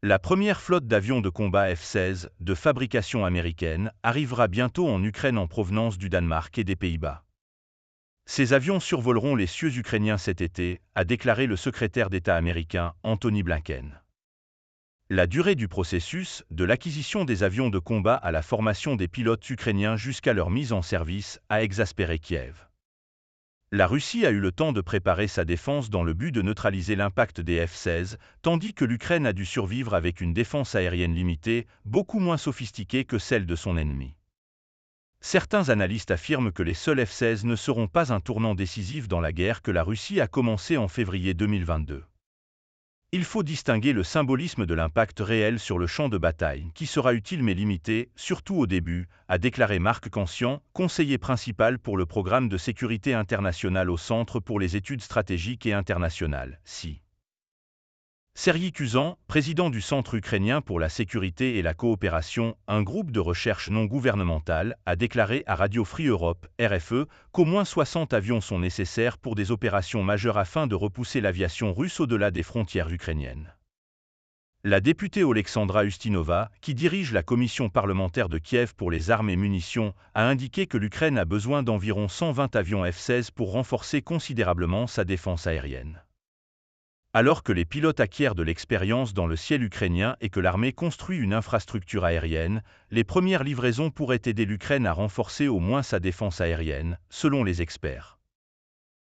La première flotte d'avions de combat F-16, de fabrication américaine, arrivera bientôt en Ukraine en provenance du Danemark et des Pays-Bas. Ces avions survoleront les cieux ukrainiens cet été, a déclaré le secrétaire d'État américain Antony Blinken. La durée du processus, de l'acquisition des avions de combat à la formation des pilotes ukrainiens jusqu'à leur mise en service, a exaspéré Kiev. La Russie a eu le temps de préparer sa défense dans le but de neutraliser l'impact des F-16, tandis que l'Ukraine a dû survivre avec une défense aérienne limitée, beaucoup moins sophistiquée que celle de son ennemi. Certains analystes affirment que les seuls F-16 ne seront pas un tournant décisif dans la guerre que la Russie a commencée en février 2022. Il faut distinguer le symbolisme de l'impact réel sur le champ de bataille, qui sera utile mais limité, surtout au début, a déclaré Marc Cancian, conseiller principal pour le programme de sécurité internationale au Centre pour les études stratégiques et internationales, CI. Serhiy Kuzan, président du Centre ukrainien pour la sécurité et la coopération, un groupe de recherche non gouvernemental, a déclaré à Radio Free Europe, RFE, qu'au moins 60 avions sont nécessaires pour des opérations majeures afin de repousser l'aviation russe au-delà des frontières ukrainiennes. La députée Oleksandra Ustinova, qui dirige la commission parlementaire de Kiev pour les armes et munitions, a indiqué que l'Ukraine a besoin d'environ 120 avions F-16 pour renforcer considérablement sa défense aérienne. Alors que les pilotes acquièrent de l'expérience dans le ciel ukrainien et que l'armée construit une infrastructure aérienne, les premières livraisons pourraient aider l'Ukraine à renforcer au moins sa défense aérienne, selon les experts.